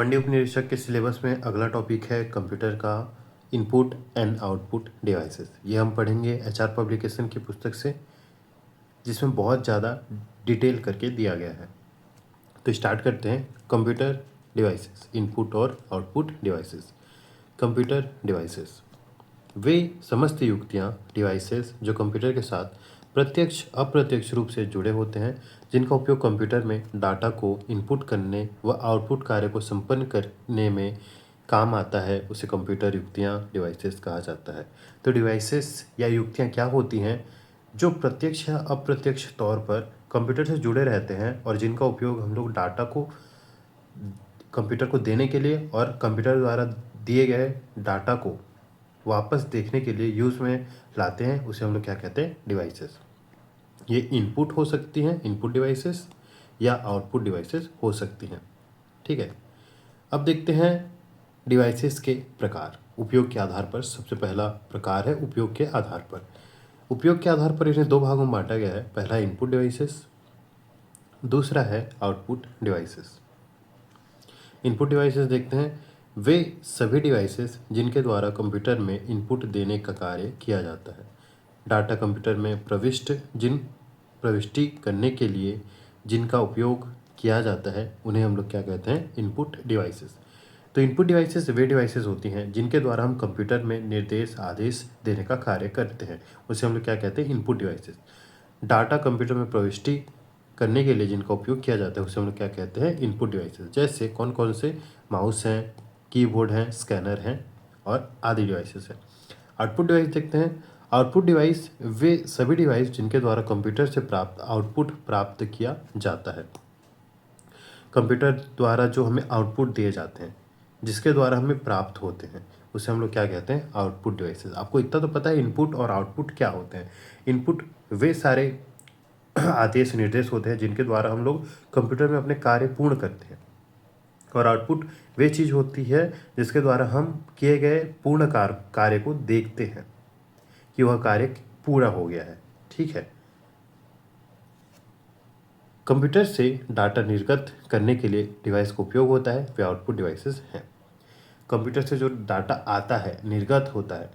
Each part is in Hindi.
मंडी उपनिरीक्षक के सिलेबस में अगला टॉपिक है कंप्यूटर का इनपुट एंड आउटपुट डिवाइसेस। ये हम पढ़ेंगे एचआर पब्लिकेशन की पुस्तक से, जिसमें बहुत ज़्यादा डिटेल करके दिया गया है। तो स्टार्ट करते हैं। कंप्यूटर डिवाइसेस, इनपुट और आउटपुट डिवाइसेस। कंप्यूटर डिवाइसेस वे समस्त युक्तियाँ, डिवाइसेस जो कंप्यूटर के साथ प्रत्यक्ष अप्रत्यक्ष रूप से जुड़े होते हैं, जिनका उपयोग कंप्यूटर में डाटा को इनपुट करने व आउटपुट कार्य को संपन्न करने में काम आता है, उसे कंप्यूटर युक्तियाँ, डिवाइसेस कहा जाता है। तो डिवाइसेस या युक्तियाँ क्या होती हैं जो प्रत्यक्ष या अप्रत्यक्ष तौर पर कंप्यूटर से जुड़े रहते हैं और जिनका उपयोग हम लोग डाटा को कंप्यूटर को देने के लिए और कंप्यूटर द्वारा दिए गए डाटा को वापस देखने के लिए यूज़ में लाते हैं, उसे हम लोग क्या कहते हैं, डिवाइसेस। ये इनपुट हो सकती हैं, इनपुट डिवाइसेस, या आउटपुट डिवाइसेस हो सकती हैं। ठीक है, अब देखते हैं डिवाइसेस के प्रकार। उपयोग के आधार पर सबसे पहला प्रकार है उपयोग के आधार पर। उपयोग के आधार पर इन्हें दो भागों में बांटा गया है। पहला इनपुट डिवाइसेस, दूसरा है आउटपुट डिवाइसेस। इनपुट डिवाइसेस देखते हैं, वे सभी डिवाइसेस जिनके द्वारा कंप्यूटर में इनपुट देने का कार्य किया जाता है। डाटा कंप्यूटर में प्रविष्टि करने के लिए जिनका उपयोग किया जाता है, उन्हें हम लोग क्या कहते हैं, इनपुट डिवाइसेस। तो इनपुट डिवाइसेस वे डिवाइसेस होती हैं जिनके द्वारा हम कंप्यूटर में निर्देश आदेश देने का कार्य करते हैं, उसे हम लोग क्या कहते हैं, इनपुट डिवाइसेस। डाटा कंप्यूटर में प्रविष्टि करने के लिए जिनका उपयोग किया जाता है, उसे हम लोग क्या कहते हैं, इनपुट डिवाइसेस। जैसे कौन कौन से, माउस हैं, कीबोर्ड हैं, स्कैनर हैं और आदि डिवाइसेस हैं। आउटपुट डिवाइस देखते हैं। आउटपुट डिवाइस वे सभी डिवाइस जिनके द्वारा कंप्यूटर से प्राप्त आउटपुट प्राप्त किया जाता है। कंप्यूटर द्वारा जो हमें आउटपुट दिए जाते हैं, जिसके द्वारा हमें प्राप्त होते हैं, उसे हम लोग क्या कहते हैं, आउटपुट डिवाइसेस। आपको इतना तो पता है इनपुट और आउटपुट क्या होते हैं। इनपुट वे सारे आदेश निर्देश होते हैं जिनके द्वारा हम लोग कंप्यूटर में अपने कार्य पूर्ण करते हैं, और आउटपुट वे चीज़ होती है जिसके द्वारा हम किए गए पूर्ण कार्य को देखते हैं कि वह कार्य पूरा हो गया है। ठीक है, कंप्यूटर से डाटा निर्गत करने के लिए डिवाइस का उपयोग होता है, वे आउटपुट डिवाइसेस हैं। कंप्यूटर से जो डाटा आता है, निर्गत होता है,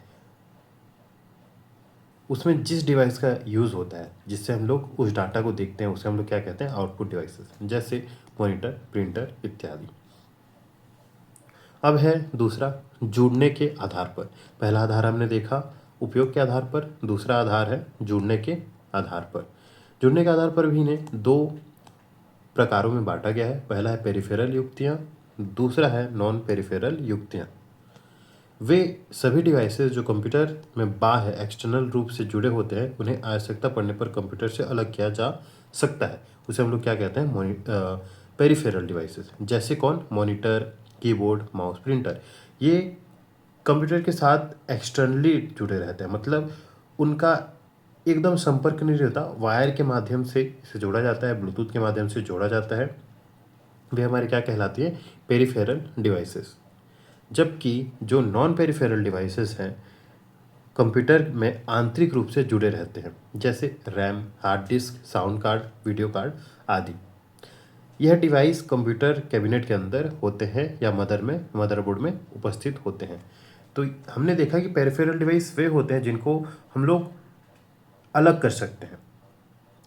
उसमें जिस डिवाइस का यूज़ होता है, जिससे हम लोग उस डाटा को देखते हैं, उसे हम लोग क्या कहते हैं, आउटपुट डिवाइसेस। जैसे मॉनिटर, प्रिंटर इत्यादि। अब है दूसरा, जुड़ने के आधार पर। पहला आधार हमने देखा उपयोग के आधार पर, दूसरा आधार है जुड़ने के आधार पर। जुड़ने के आधार पर भी इन्हें दो प्रकारों में बांटा गया है। पहला है पेरिफेरल युक्तियाँ, दूसरा है नॉन पेरिफेरल युक्तियाँ। वे सभी डिवाइसेस जो कंप्यूटर में बाह्य एक्सटर्नल रूप से जुड़े होते हैं, उन्हें आवश्यकता पड़ने पर कंप्यूटर से अलग किया जा सकता है, उसे हम लोग क्या कहते हैं, पेरिफेरल डिवाइसेस। जैसे कौन, मॉनिटर, कीबोर्ड, माउस, प्रिंटर। ये कंप्यूटर के साथ एक्सटर्नली जुड़े रहते हैं, मतलब उनका एकदम संपर्क नहीं रहता, वायर के माध्यम से इसे जोड़ा जाता है, ब्लूटूथ के माध्यम से जोड़ा जाता है। वे हमारे क्या कहलाती है, पेरिफेरल डिवाइसेस। जबकि जो नॉन पेरिफेरल डिवाइसेस हैं, कंप्यूटर में आंतरिक रूप से जुड़े रहते हैं, जैसे RAM, hard disk, sound card, video card आदि। यह डिवाइस कंप्यूटर कैबिनेट के अंदर होते हैं या मदरबोर्ड में उपस्थित होते हैं। तो हमने देखा कि पेरिफेरल डिवाइस वे होते हैं जिनको हम लोग अलग कर सकते हैं,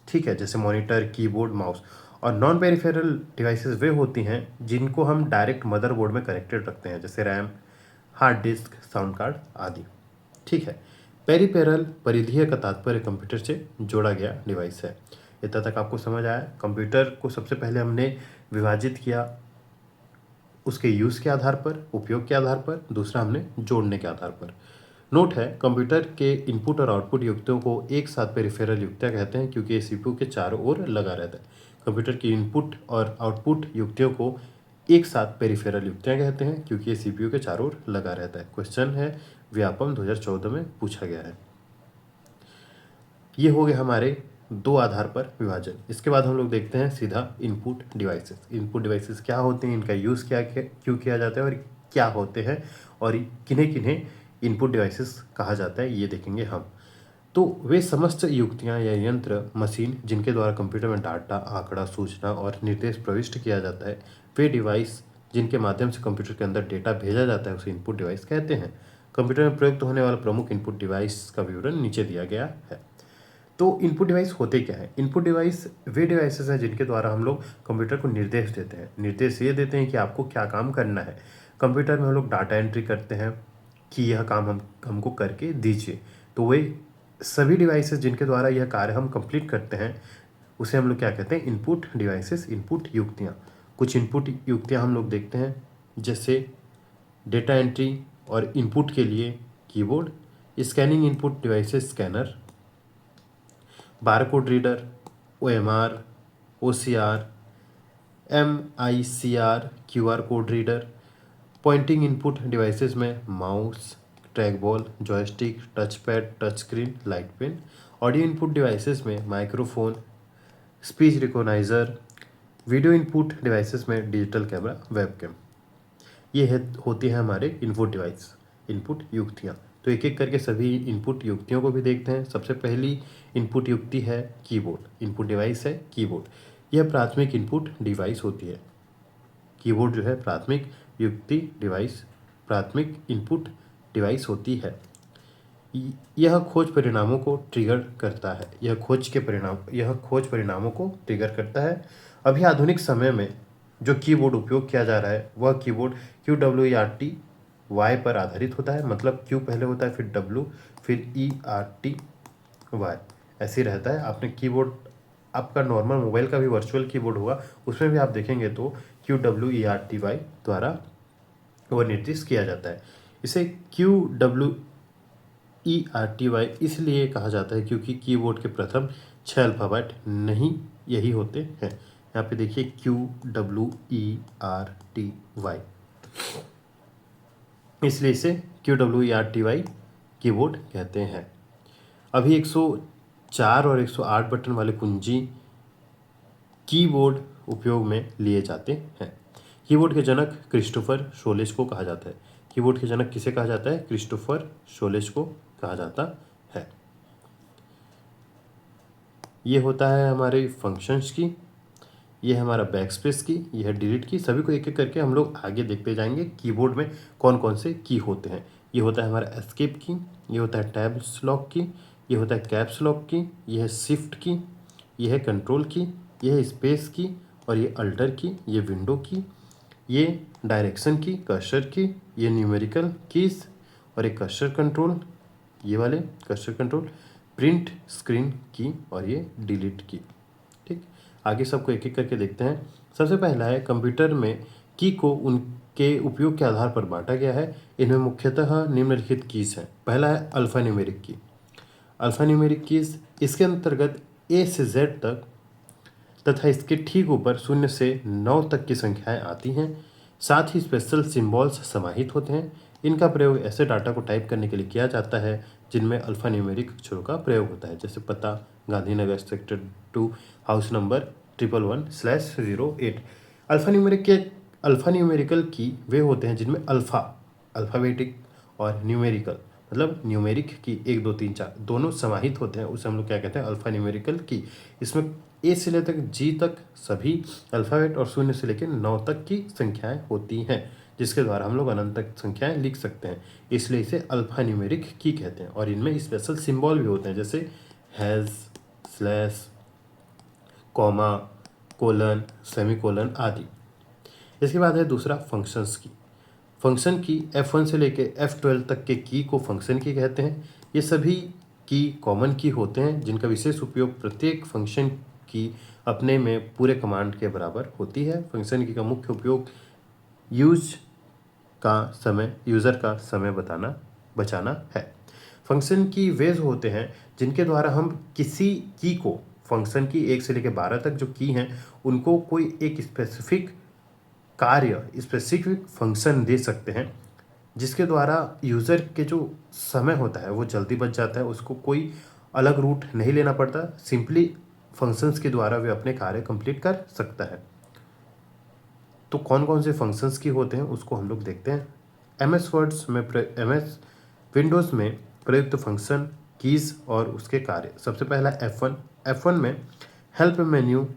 ठीक है, जैसे मॉनिटर, कीबोर्ड, माउस। और नॉन पेरिफेरल डिवाइसेस वे होती हैं जिनको हम डायरेक्ट मदरबोर्ड में कनेक्टेड रखते हैं, जैसे RAM, hard disk, sound card आदि। ठीक है, पेरिफेरल परिधीय का तात्पर्य कंप्यूटर से जोड़ा गया डिवाइस है। इतना तक आपको समझ आया। कंप्यूटर को सबसे पहले हमने विभाजित किया उसके यूज़ के आधार पर, उपयोग के आधार पर, दूसरा हमने जोड़ने के आधार पर। नोट है, कंप्यूटर के इनपुट और आउटपुट युक्तियों को एक साथ पेरिफेरल युक्तियाँ कहते हैं, क्योंकि ये सीपीयू के चारों ओर लगा रहता है। कंप्यूटर की इनपुट और आउटपुट युक्तियों को एक साथ पेरिफेरल युक्तियाँ कहते हैं, क्योंकि ये सीपीयू के चारों ओर लगा रहता है। क्वेश्चन है व्यापम 2014 में पूछा गया है। ये हो गए हमारे दो आधार पर विभाजन। इसके बाद हम लोग देखते हैं सीधा इनपुट डिवाइसेस। इनपुट डिवाइसेस क्या होते हैं, इनका यूज़ क्यों किया जाता है और क्या होते हैं, और किन्हें किन्हें इनपुट डिवाइसेस कहा जाता है, ये देखेंगे हम। तो वे समस्त युक्तियाँ या यंत्र, मशीन जिनके द्वारा कंप्यूटर में डाटा, आंकड़ा, सूचना और निर्देश प्रविष्ट किया जाता है, वे डिवाइस जिनके माध्यम से कंप्यूटर के अंदर डेटा भेजा जाता है उसे इनपुट डिवाइस कहते हैं। कंप्यूटर में प्रयुक्त होने वाला प्रमुख इनपुट डिवाइस का विवरण नीचे दिया गया है। तो इनपुट डिवाइस होते क्या है? इनपुट डिवाइस वे डिवाइसेस हैं जिनके द्वारा हम लोग कंप्यूटर को निर्देश देते हैं। निर्देश ये देते हैं कि आपको क्या काम करना है। कंप्यूटर में हम लोग डाटा एंट्री करते हैं कि यह काम हमको करके दीजिए। तो वे सभी डिवाइसेस जिनके द्वारा यह कार्य हम कंप्लीट करते हैं उसे हम लोग क्या कहते हैं? इनपुट डिवाइसेस, इनपुट युक्तियाँ। कुछ इनपुट युक्तियाँ हम लोग देखते हैं, जैसे डेटा एंट्री और इनपुट के लिए keyboard, scanning input devices scanner, barcode reader, OMR, OCR, MICR, QR code reader. Pointing input devices में mouse, track ball, joystick, touch pad, touch screen, light pen. Audio input devices में microphone, speech recogniser. Video input devices में डिजिटल कैमरा, वेबकैम। ये होती है हमारे इनपुट डिवाइस, इनपुट युक्तियाँ। तो एक एक करके सभी इनपुट युक्तियों को भी देखते हैं। सबसे पहली इनपुट युक्ति है कीबोर्ड। इनपुट डिवाइस है कीबोर्ड। यह प्राथमिक इनपुट डिवाइस होती है। कीबोर्ड जो है प्राथमिक युक्ति डिवाइस, प्राथमिक इनपुट डिवाइस होती है। यह खोज परिणामों को ट्रिगर करता है। यह खोज परिणामों को ट्रिगर करता है। अभी आधुनिक समय में जो कीबोर्ड उपयोग किया जा रहा है वह कीबोर्ड QWERTY पर आधारित होता है। मतलब Q पहले होता है, फिर W, फिर ERTY, ऐसे रहता है। आपने कीबोर्ड, आपका नॉर्मल मोबाइल का भी वर्चुअल कीबोर्ड होगा, उसमें भी आप देखेंगे तो QWERTY द्वारा वह निर्दिष्ट किया जाता है। इसे QWERTY इसलिए कहा जाता है क्योंकि कीबोर्ड के प्रथम 6 अल्फ़ाबेट नहीं यही होते हैं। यहाँ पे देखिए QWERTY, इसलिए इसे QWERTY कीबोर्ड कहते हैं। अभी 104 और 108 बटन वाले कुंजी कीबोर्ड उपयोग में लिए जाते हैं। कीबोर्ड के जनक क्रिस्टोफर शोलेज को कहा जाता है। कीबोर्ड के जनक किसे कहा जाता है? क्रिस्टोफर शोलेज को कहा जाता है। ये होता है हमारे फंक्शंस की, ये है हमारा बैकस्पेस की, ये है डिलीट की। सभी को एक एक करके हम लोग आगे देखते जाएंगे कीबोर्ड में कौन कौन से की होते हैं। ये होता है हमारा एस्केप की, ये होता है टैब्स लॉक की, ये होता है कैप्स लॉक की, ये है शिफ्ट की, ये है कंट्रोल की, ये है स्पेस की, और ये अल्टर की, ये विंडो की, ये डायरेक्शन की, कर्सर की, ये न्यूमेरिकल कीज, और एक कर्सर कंट्रोल, ये वाले कर्सर कंट्रोल, प्रिंट स्क्रीन की, और ये डिलीट की। ठीक, आगे सबको एक एक करके देखते हैं। सबसे पहला है कंप्यूटर में की को उनके उपयोग के आधार पर बांटा गया है। इनमें मुख्यतः निम्नलिखित कीज हैं। पहला है अल्फा न्यूमेरिक की। अल्फा न्यूमेरिक कीज, इसके अंतर्गत A से Z तक तथा इसके ठीक ऊपर 0 से 9 तक की संख्याएं आती हैं। साथ ही स्पेशल सिंबल्स समाहित होते हैं। इनका प्रयोग ऐसे डाटा को टाइप करने के लिए किया जाता है जिनमें अल्फा न्यूमेरिक अक्षरों का प्रयोग होता है, जैसे पता, Gandhinagar sector 2, house number 111/08। Alpha numerical की वे होते हैं जिनमें अल्फ़ाबेटिक और न्यूमेरिकल, मतलब न्यूमेरिक की 1 2 3 4 दोनों समाहित होते हैं, उसे हम लोग क्या कहते हैं? अल्फा न्यूमेरिकल की। इसमें A से लेकर G तक सभी अल्फ़ाबेट और 0 से लेकर 9 तक की संख्याएं होती हैं, जिसके द्वारा हम लोग अनंत तक संख्याएं लिख सकते हैं। इसलिए इसे अल्फा न्यूमेरिक की कहते हैं। और इनमें स्पेशल सिंबल भी होते हैं, जैसे has, slash, comma, colon, semicolon आदि। इसके बाद है दूसरा फंक्शंस की। फंक्शन की F1 से लेकर F12 तक के की को फंक्शन की कहते हैं। ये सभी की कॉमन की होते हैं जिनका विशेष उपयोग प्रत्येक फंक्शन की अपने में पूरे कमांड के बराबर होती है। फंक्शन की का मुख्य उपयोग यूज़र का समय बचाना है। फंक्शन की वेज होते हैं जिनके द्वारा हम किसी की को, फंक्शन की 1 से लेकर 12 तक जो की हैं उनको कोई एक स्पेसिफिक कार्य, स्पेसिफिक फंक्शन दे सकते हैं, जिसके द्वारा यूज़र के जो समय होता है वो जल्दी बच जाता है। उसको कोई अलग रूट नहीं लेना पड़ता, सिंपली फंक्शंस के द्वारा वे अपने कार्य कंप्लीट कर सकता है। तो कौन कौन से फंक्शंस की होते हैं उसको हम लोग देखते हैं। MS विंडोज़ में प्रयुक्त फंक्शन कीज़ और उसके कार्य। सबसे पहला F1 में हेल्प मेन्यू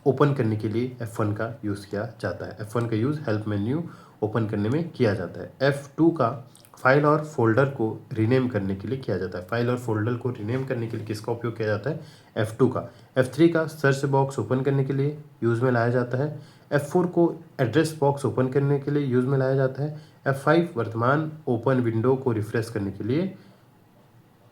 ओपन करने के लिए F1 का यूज़ किया जाता है। F1 का यूज़ हेल्प मेन्यू ओपन करने में किया जाता है। F2 का फाइल और फोल्डर को रीनेम करने के लिए किया जाता है। फाइल और फोल्डर को रीनेम करने के लिए किसका उपयोग किया जाता है? F2 का। F3 का सर्च बॉक्स ओपन करने के लिए यूज़ में लाया जाता है। F4 को एड्रेस बॉक्स ओपन करने के लिए यूज़ में लाया जाता है। F5 वर्तमान ओपन विंडो को रिफ्रेश करने के लिए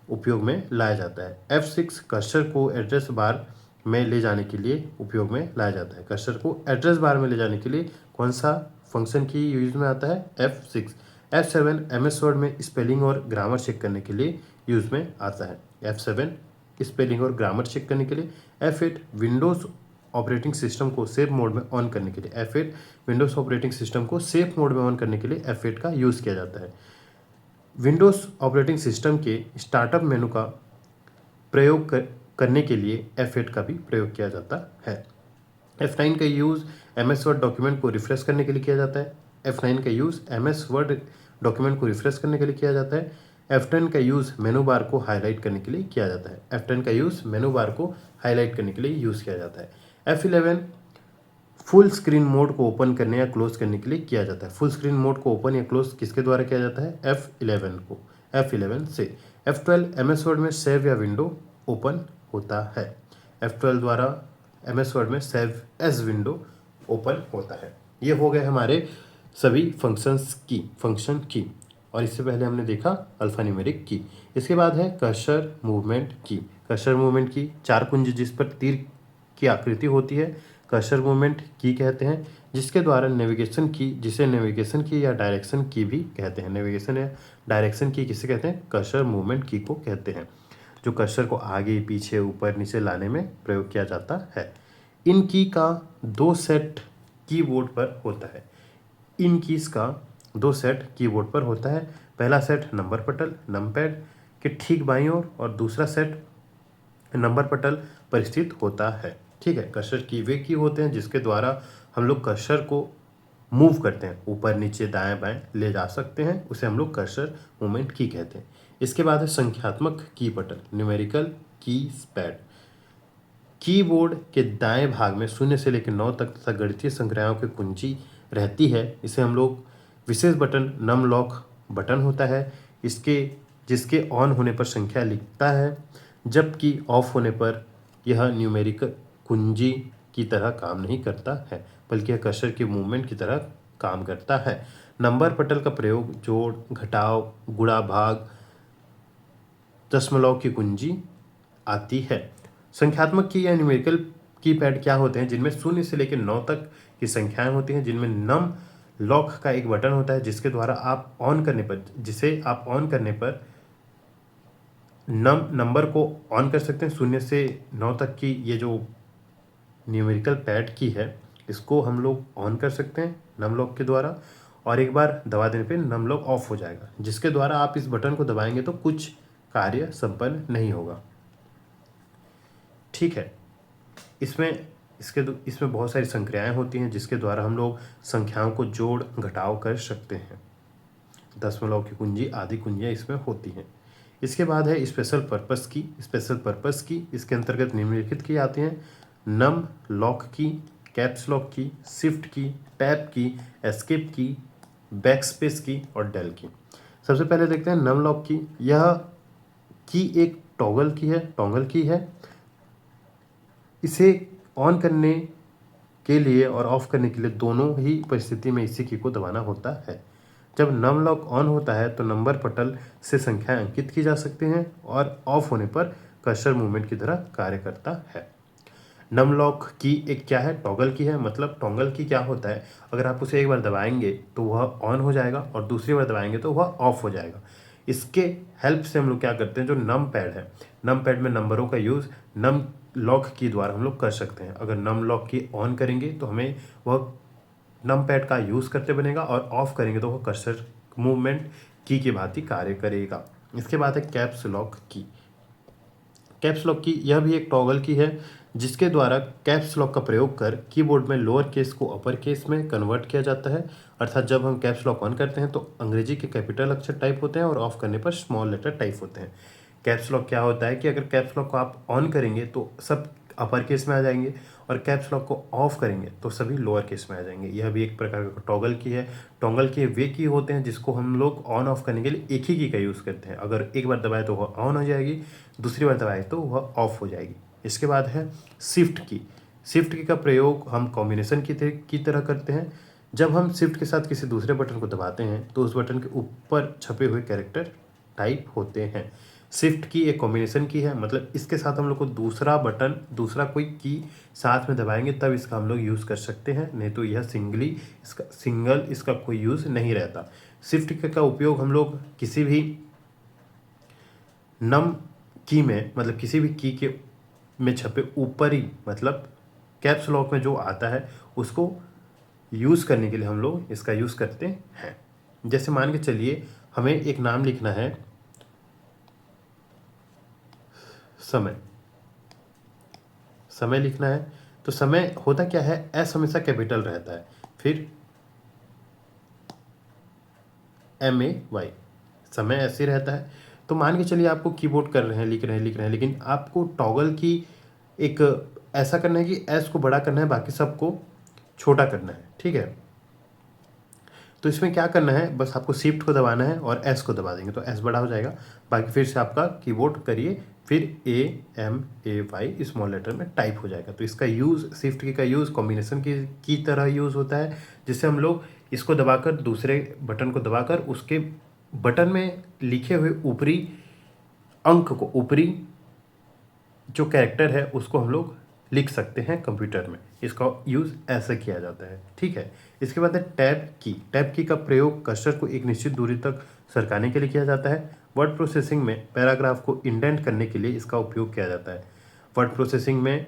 उपयोग में लाया जाता है। F6 कर्सर को एड्रेस बार में ले जाने के लिए उपयोग में लाया जाता है। कर्सर को एड्रेस बार में ले जाने के लिए कौन सा फंक्शन की यूज में आता है? F6। F7 MS वर्ड में स्पेलिंग और ग्रामर चेक करने के लिए यूज में आता है। F7 स्पेलिंग और ग्रामर चेक करने के लिए। F8 विंडोज़ ऑपरेटिंग सिस्टम को सेफ मोड में ऑन करने के लिए। F8 विंडोज़ ऑपरेटिंग सिस्टम को सेफ मोड में ऑन करने के लिए F8 का यूज़ किया जाता है। विंडोज़ ऑपरेटिंग सिस्टम के स्टार्टअप मेनू का प्रयोग करने के लिए F8 का भी प्रयोग किया जाता है। F9 का यूज़ MS वर्ड डॉक्यूमेंट को रिफ्रेश करने के लिए किया जाता है। F9 का यूज़ MS वर्ड डॉक्यूमेंट को रिफ्रेश करने के लिए किया जाता है। F10 का यूज़ मेनू बार को हाईलाइट करने के लिए किया जाता है। F10 का यूज़ मेनू बार को हाईलाइट करने के लिए यूज़ किया जाता है। F11 फुल स्क्रीन मोड को ओपन करने या क्लोज करने के लिए किया जाता है। फुल स्क्रीन मोड को ओपन या क्लोज किसके द्वारा किया जाता है? F11 से। F12 MS वर्ड में सेव या विंडो ओपन होता है। F12 द्वारा MS वर्ड में सेव एज विंडो ओपन होता है। ये हो गए हमारे सभी फंक्शन की। और इससे पहले हमने देखा अल्फान्यूमेरिक की। इसके बाद है कर्सर मूवमेंट की। कर्सर मूवमेंट की 4 कुंजी जिस पर तीर की आकृति होती है कर्सर मूवमेंट की कहते हैं, जिसके द्वारा नेविगेशन की, जिसे नेविगेशन की या डायरेक्शन की भी कहते हैं। नेविगेशन या डायरेक्शन की किसे कहते हैं? कर्सर मूवमेंट की को कहते हैं, जो कर्सर को आगे पीछे ऊपर नीचे लाने में प्रयोग किया जाता है। इन की का 2 सेट कीबोर्ड पर होता है। इन कीज का 2 सेट कीबोर्ड पर होता है। पहला सेट नंबर पटल नंपैड के ठीक बाईं ओर और दूसरा सेट नंबर पटल पर स्थित होता है। ठीक है, कर्सर की वे की होते हैं जिसके द्वारा हम लोग कर्सर को मूव करते हैं, ऊपर नीचे दाएं बाएं ले जा सकते हैं, उसे हम लोग कर्सर मूवमेंट की कहते हैं। इसके बाद है संख्यात्मक की पटल न्यूमेरिकल कीज पैड। कीबोर्ड के दाएं भाग में 0 से लेकर 9 तक तथा गणितीय संख्याओं की कुंजी रहती है। इसे हम लोग विशेष बटन नम लॉक बटन होता है, जिसके ऑन होने पर संख्या लिखता है, जबकि ऑफ होने पर यह न्यूमेरिकल कुंजी की तरह काम नहीं करता है, बल्कि यह कर्सर की मूवमेंट की तरह काम करता है। नंबर पटल का प्रयोग जोड़, घटाव, गुणा, भाग, दशमलव की कुंजी आती है। संख्यात्मक की या न्यूमेरिकल कीपैड क्या होते हैं? जिनमें 0 से लेकर 9 तक की संख्याएं होती हैं, जिनमें नम लॉक का एक बटन होता है जिसे आप ऑन करने पर नंबर को ऑन कर सकते हैं। 0 से 9 तक की ये जो न्यूमेरिकल पैड की है, इसको हम लोग ऑन कर सकते हैं नम लॉक के द्वारा, और एक बार दबा देने पे नम लॉक ऑफ हो जाएगा, जिसके द्वारा आप इस बटन को दबाएंगे तो कुछ कार्य संपन्न नहीं होगा। ठीक है, इसमें बहुत सारी संक्रियाएं होती हैं जिसके द्वारा हम लोग संख्याओं को जोड़ घटाव कर सकते हैं। दशमलव की कुंजी आदि कुंजियाँ इसमें होती हैं। इसके बाद है स्पेशल पर्पस की। इसके अंतर्गत निम्नलिखित की आती हैं: नम लॉक की, कैप्स लॉक की, शिफ्ट की, टैब की, एस्केप की, बैकस्पेस की और डेल की। सबसे पहले देखते हैं नम लॉक की। यह की एक टॉगल की है। इसे ऑन करने के लिए और ऑफ करने के लिए दोनों ही परिस्थिति में इसी की को दबाना होता है। जब नम लॉक ऑन होता है तो नंबर पटल से संख्याएं अंकित की जा सकती हैं और ऑफ होने पर कर्सर मूवमेंट की तरह कार्य करता है। नम लॉक की एक क्या है? टॉगल की है। मतलब टॉगल की क्या होता है? अगर आप उसे एक बार दबाएंगे तो वह ऑन हो जाएगा और दूसरी बार दबाएंगे तो वह ऑफ हो जाएगा। इसके हेल्प से हम लोग क्या करते हैं, जो नम पैड है, नम पैड में नंबरों का यूज़ नम लॉक की द्वारा हम लोग कर सकते हैं। अगर नम लॉक की ऑन करेंगे तो हमें वह नम पैड का यूज़ करते बनेगा, और ऑफ करेंगे तो वह कर्सर मूवमेंट की भांति कार्य करेगा। इसके बाद है कैप्स लॉक की। कैप्स लॉक की यह भी एक टॉगल की है, जिसके द्वारा कैप्स लॉक का प्रयोग कर कीबोर्ड में लोअर केस को अपर केस में कन्वर्ट किया जाता है। अर्थात जब हम कैप्स लॉक ऑन करते हैं तो अंग्रेजी के कैपिटल अक्षर टाइप होते हैं और ऑफ करने पर स्मॉल लेटर टाइप होते हैं। कैप्स लॉक क्या होता है कि अगर कैप्स लॉक को आप ऑन करेंगे तो सब अपर केस में आ जाएंगे, और कैप्स लॉक को ऑफ करेंगे तो सभी लोअर केस में आ जाएंगे। यह भी एक प्रकार का टॉगल की है। टॉगल के वे की होते हैं जिसको हम लोग ऑन ऑफ करने के लिए एक ही की का यूज़ करते हैं। अगर एक बार दबाए तो वह ऑन हो जाएगी, दूसरी बार दबाए तो वह ऑफ हो जाएगी। इसके बाद है शिफ्ट की। शिफ्ट की का प्रयोग हम कॉम्बिनेशन की तरह करते हैं। जब हम शिफ्ट के साथ किसी दूसरे बटन को दबाते हैं तो उस बटन के ऊपर छपे हुए कैरेक्टर टाइप होते हैं। शिफ्ट की एक कॉम्बिनेशन की है, मतलब इसके साथ हम लोग को दूसरा बटन, दूसरा कोई की साथ में दबाएंगे तब इसका हम लोग यूज़ कर सकते हैं, नहीं तो यह सिंगल इसका कोई यूज़ नहीं रहता। शिफ्ट का उपयोग हम लोग किसी भी नम की में, मतलब किसी भी की के में छपे ऊपरी, मतलब कैप्स लॉक में जो आता है उसको यूज़ करने के लिए हम लोग इसका यूज़ करते हैं। जैसे मान के चलिए हमें एक नाम लिखना है समय, समय लिखना है तो समय होता क्या है, एस हमेशा कैपिटल रहता है, फिर MAY, समय ऐसे रहता है। तो मान के चलिए आपको कीबोर्ड कर रहे हैं, लिख रहे हैं, लेकिन आपको टॉगल की एक ऐसा करना है कि एस को बड़ा करना है, बाकी सबको छोटा करना है, ठीक है। तो इसमें क्या करना है, बस आपको शिफ्ट को दबाना है और एस को दबा देंगे तो एस बड़ा हो जाएगा। बाकी फिर से आपका कीबोर्ड करिए, फिर AMAY स्मॉल लेटर में टाइप हो जाएगा। तो इसका यूज़, शिफ्ट की का यूज़ कॉम्बिनेशन की तरह यूज़ होता है, जिससे हम लोग इसको दबाकर दूसरे बटन को दबाकर उसके बटन में लिखे हुए ऊपरी अंक को, ऊपरी जो कैरेक्टर है उसको हम लोग लिख सकते हैं कंप्यूटर में। इसका यूज़ ऐसे किया जाता है, ठीक है। इसके बाद है टैब की। टैब की का प्रयोग कर्सर को एक निश्चित दूरी तक सरकाने के लिए किया जाता है। वर्ड प्रोसेसिंग में पैराग्राफ को इंडेंट करने के लिए इसका उपयोग किया जाता है। वर्ड प्रोसेसिंग में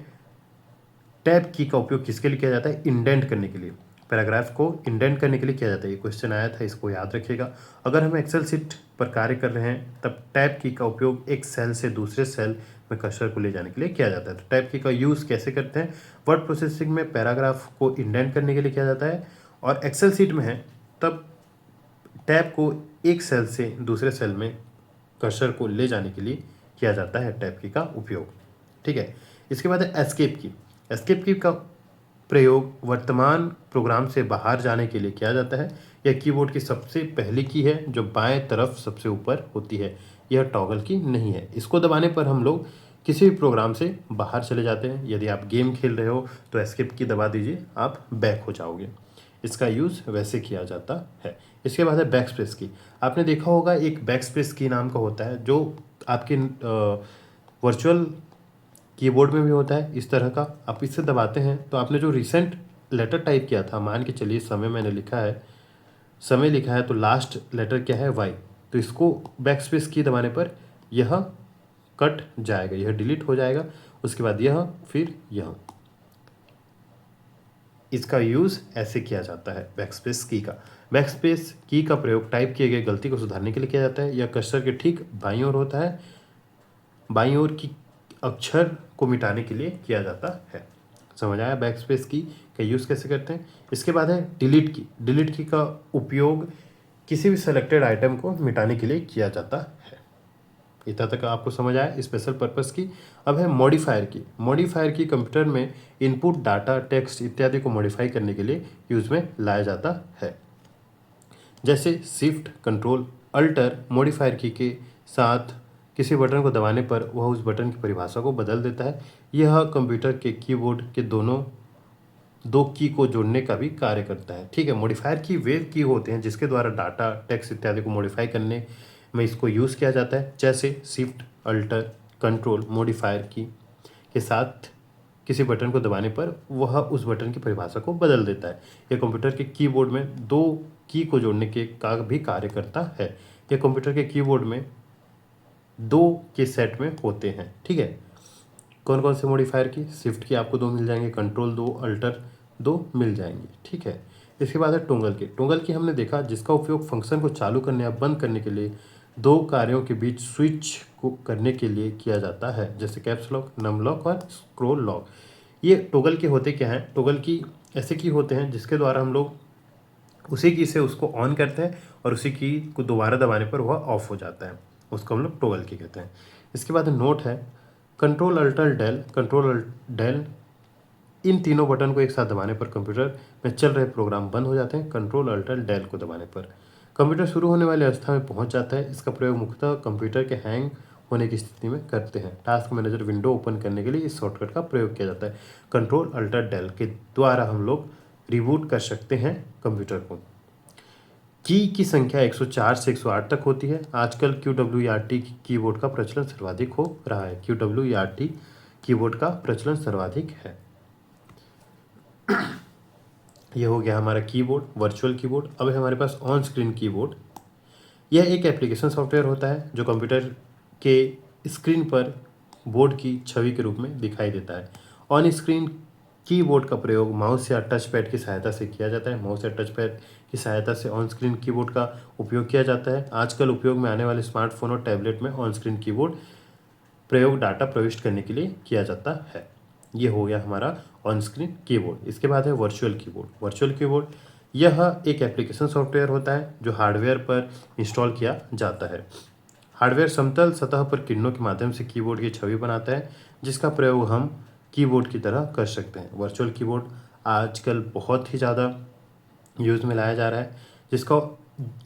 टैब की का उपयोग किसके लिए किया जाता है, इंडेंट करने के लिए, पैराग्राफ को इंडेंट करने के लिए किया जाता है। ये क्वेश्चन आया था, इसको याद रखिएगा। अगर हम एक्सेल शीट पर कार्य कर रहे हैं तब टैब की का उपयोग एक सेल से दूसरे सेल में कर्सर को ले जाने के लिए किया जाता है। तो टैब की का यूज़ कैसे करते हैं, वर्ड प्रोसेसिंग में पैराग्राफ को इंडेंट करने के लिए किया जाता है, और एक्सेल शीट में है तब टैब को एक सेल से दूसरे सेल में कर्सर को ले जाने के लिए किया जाता है टैब की का उपयोग, ठीक है। इसके बाद है एस्केप की। एस्केप की का प्रयोग वर्तमान प्रोग्राम से बाहर जाने के लिए किया जाता है। यह कीबोर्ड की सबसे पहली की है जो बाएं तरफ सबसे ऊपर होती है। यह टॉगल की नहीं है। इसको दबाने पर हम लोग किसी भी प्रोग्राम से बाहर चले जाते हैं। यदि आप गेम खेल रहे हो तो एस्केप की दबा दीजिए, आप बैक हो जाओगे। इसका यूज़ वैसे किया जाता है। इसके बाद है बैक स्पेस की। आपने देखा होगा एक बैक स्पेस की नाम का होता है जो आपके वर्चुअल कीबोर्ड में भी होता है इस तरह का। आप इससे दबाते हैं तो आपने जो रिसेंट लेटर टाइप किया था, मान के चलिए समय मैंने लिखा है, समय लिखा है तो लास्ट लेटर क्या है, Y। तो इसको बैक स्पेस की दबाने पर यह कट जाएगा, यह डिलीट हो जाएगा। उसके बाद यह, फिर यह। इसका यूज़ ऐसे किया जाता है बैक स्पेस की का। बैक स्पेस की का प्रयोग टाइप किए गए गलती को सुधारने के लिए किया जाता है। यह कर्सर के ठीक बाईं ओर होता है, बाईं ओर की अक्षर को मिटाने के लिए किया जाता है। समझ आया बैक स्पेस की का यूज़ कैसे करते हैं। इसके बाद है डिलीट की। डिलीट की का उपयोग किसी भी सेलेक्टेड आइटम को मिटाने के लिए किया जाता है। इतना तक आपको समझ आया स्पेशल पर्पस की। अब है मॉडिफायर की। मॉडिफायर की कंप्यूटर में इनपुट डाटा, टेक्स्ट इत्यादि को मॉडिफाई करने के लिए यूज़ में लाया जाता है। जैसे शिफ्ट, कंट्रोल, अल्टर मॉडिफायर की के साथ किसी बटन को दबाने पर वह उस बटन की परिभाषा को बदल देता है। यह कंप्यूटर के कीबोर्ड के दोनों दो की को जोड़ने का भी कार्य करता है, ठीक है। मॉडिफायर की वे की होते हैं जिसके द्वारा डाटा, टेक्स्ट इत्यादि को मॉडिफाई करने में इसको यूज़ किया जाता है। जैसे शिफ्ट, अल्टर, कंट्रोल मॉडिफायर की के साथ किसी बटन को दबाने पर वह उस बटन की परिभाषा को बदल देता है। यह कंप्यूटर के कीबोर्ड में दो की को जोड़ने के का भी कार्य करता है। यह कंप्यूटर के कीबोर्ड में दो के सेट में होते हैं, ठीक है। कौन कौन से मॉडिफायर की, शिफ्ट की आपको दो मिल जाएंगे, कंट्रोल दो, अल्टर दो मिल जाएंगे, ठीक है। इसके बाद है टोंगल की। टोंगल की हमने देखा जिसका उपयोग फंक्शन को चालू करने या बंद करने के लिए दो कार्यों के बीच स्विच को करने के लिए किया जाता है, जैसे कैप्स लॉक, नम लॉक और स्क्रोल लॉक। ये टोगल के होते क्या हैं, टोगल की ऐसे की होते हैं जिसके द्वारा हम लोग उसी की से उसको ऑन करते हैं और उसी की को दोबारा दबाने पर वह ऑफ हो जाता है, उसको हम लोग टोगल की कहते हैं। इसके बाद नोट है control alter del. Control del इन तीनों बटन को एक साथ दबाने पर कंप्यूटर में चल रहे प्रोग्राम बंद हो जाते हैं। कंट्रोल अल्टर डेल को दबाने पर कंप्यूटर शुरू होने वाली अवस्था में पहुंच जाता है। इसका प्रयोग मुख्यतः कंप्यूटर के हैंग होने की स्थिति में करते हैं। टास्क मैनेजर विंडो ओपन करने के लिए इस शॉर्टकट का प्रयोग किया जाता है। कंट्रोल अल्टर डेल के द्वारा हम लोग रिबूट कर सकते हैं कंप्यूटर को। की संख्या 104 से 108 तक होती है। आजकल QWERT कीबोर्ड का प्रचलन सर्वाधिक हो रहा है। QWERT कीबोर्ड का प्रचलन सर्वाधिक है। यह हो गया हमारा कीबोर्ड, वर्चुअल कीबोर्ड। अब है हमारे पास ऑन स्क्रीन कीबोर्ड। यह एक एप्लीकेशन सॉफ्टवेयर होता है जो कंप्यूटर के स्क्रीन पर बोर्ड की छवि के रूप में दिखाई देता है। ऑन स्क्रीन कीबोर्ड का प्रयोग माउस या टच पैड की सहायता से किया जाता है। माउस या टच पैड की सहायता से ऑन स्क्रीन कीबोर्ड का उपयोग किया जाता है। आजकल उपयोग में आने वाले स्मार्टफोन और टैबलेट में ऑन स्क्रीन कीबोर्ड प्रयोग डाटा प्रविष्ट करने के लिए किया जाता है। ये हो गया हमारा ऑन स्क्रीन कीबोर्ड। इसके बाद है वर्चुअल कीबोर्ड। वर्चुअल कीबोर्ड यह एक एप्लीकेशन सॉफ्टवेयर होता है जो हार्डवेयर पर इंस्टॉल किया जाता है। हार्डवेयर समतल सतह पर किरणों के माध्यम से कीबोर्ड की छवि बनाता है, जिसका प्रयोग हम कीबोर्ड की तरह कर सकते हैं। वर्चुअल कीबोर्ड आजकल बहुत ही ज़्यादा यूज़ में लाया जा रहा है, जिसका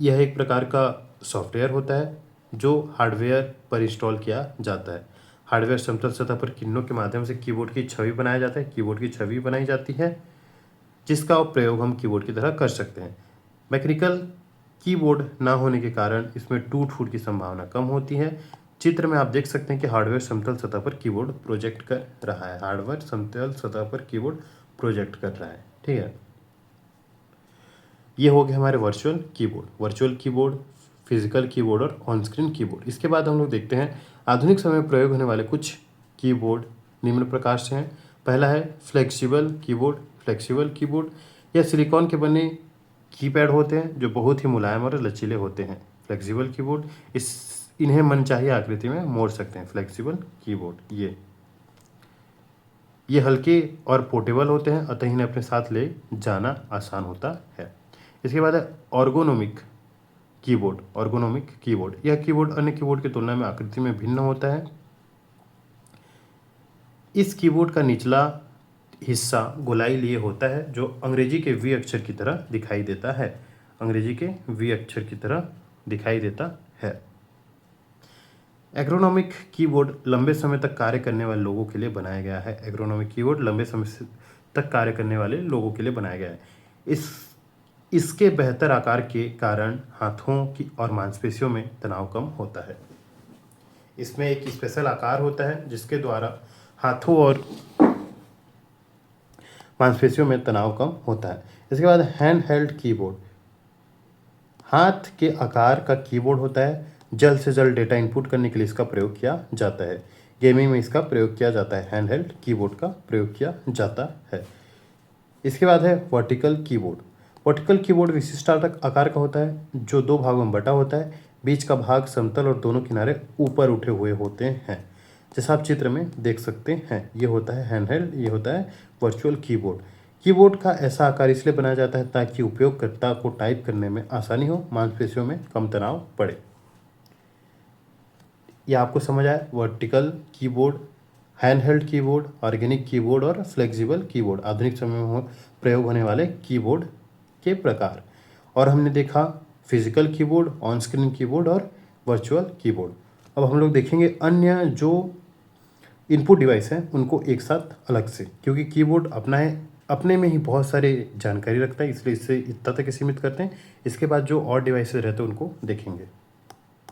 यह एक प्रकार का सॉफ्टवेयर होता है जो हार्डवेयर पर इंस्टॉल किया जाता है। हार्डवेयर समतल सतह पर किरणों के माध्यम से कीबोर्ड की छवि बनाया जाता है। कीबोर्ड की छवि बनाई जाती है, जिसका प्रयोग हम कीबोर्ड की तरह कर सकते हैं। मैकेनिकल कीबोर्ड ना होने के कारण इसमें टूट फूट की संभावना कम होती है। चित्र में आप देख सकते हैं कि हार्डवेयर समतल सतह पर कीबोर्ड प्रोजेक्ट कर रहा है। हार्डवेयर समतल सतह पर कीबोर्ड प्रोजेक्ट कर रहा है। ठीक है, ये हो गया हमारे virtual keyboard. Virtual keyboard, physical keyboard और ऑन स्क्रीन कीबोर्ड। इसके बाद हम लोग देखते हैं आधुनिक समय में प्रयोग होने वाले कुछ कीबोर्ड निम्न प्रकार से हैं। पहला है फ्लेक्सिबल कीबोर्ड। फ्लेक्सिबल कीबोर्ड यह सिलिकॉन के बने कीपैड होते हैं जो बहुत ही मुलायम और लचीले होते हैं। फ्लेक्सिबल कीबोर्ड इन्हें मनचाही आकृति में मोड़ सकते हैं। फ्लेक्सिबल कीबोर्ड ये हल्के और पोर्टेबल होते हैं, अतः इन्हें अपने साथ ले जाना आसान होता है। इसके बाद है ऑर्गोनोमिक कीबोर्ड। ऑर्गोनोमिक कीबोर्ड यह कीबोर्ड अन्य कीबोर्ड की तुलना में आकृति में भिन्न होता है। इस कीबोर्ड का निचला हिस्सा गोलाई लिए होता है जो अंग्रेजी के वी अक्षर की तरह दिखाई देता है। अंग्रेजी के वी अक्षर की तरह दिखाई देता है। एर्गोनोमिक कीबोर्ड लंबे समय तक कार्य करने वाले लोगों के लिए बनाया गया है। एर्गोनोमिक कीबोर्ड लंबे समय तक कार्य करने वाले लोगों के लिए बनाया गया है। इसके बेहतर आकार के कारण हाथों की और मांसपेशियों में तनाव कम होता है। इसमें एक स्पेशल आकार होता है जिसके द्वारा हाथों और मांसपेशियों में तनाव कम होता है। इसके बाद हैंड हेल्ड कीबोर्ड हाथ के आकार का कीबोर्ड होता है। जल्द से जल्द डेटा इनपुट करने के लिए इसका प्रयोग किया जाता है। गेमिंग में इसका प्रयोग किया जाता है। हैंड हेल्ड कीबोर्ड का प्रयोग किया जाता है। इसके बाद है वर्टिकल कीबोर्ड। वर्टिकल कीबोर्ड विशिष्ट आकार का होता है जो दो भागों में बटा होता है। बीच का भाग समतल और दोनों किनारे ऊपर उठे हुए होते हैं, जैसा आप चित्र में देख सकते हैं। ये होता है हैंड हेल्ड, ये होता है वर्चुअल कीबोर्ड। कीबोर्ड का ऐसा आकार इसलिए बनाया जाता है ताकि उपयोगकर्ता को टाइप करने में आसानी हो, मांसपेशियों में कम तनाव पड़े। यह आपको समझ आया। Vertical keyboard, hand held keyboard, organic keyboard और फ्लेक्सिबल कीबोर्ड आधुनिक समय में प्रयोग होने वाले कीबोर्ड के प्रकार। और हमने देखा physical keyboard, on screen keyboard और वर्चुअल कीबोर्ड। अब हम लोग देखेंगे अन्य जो इनपुट डिवाइस हैं उनको एक साथ अलग से, क्योंकि कीबोर्ड अपने में ही बहुत सारी जानकारी रखता है, इसलिए इससे इतना तक सीमित करते हैं। इसके बाद जो और डिवाइसेस रहते हैं उनको देखेंगे।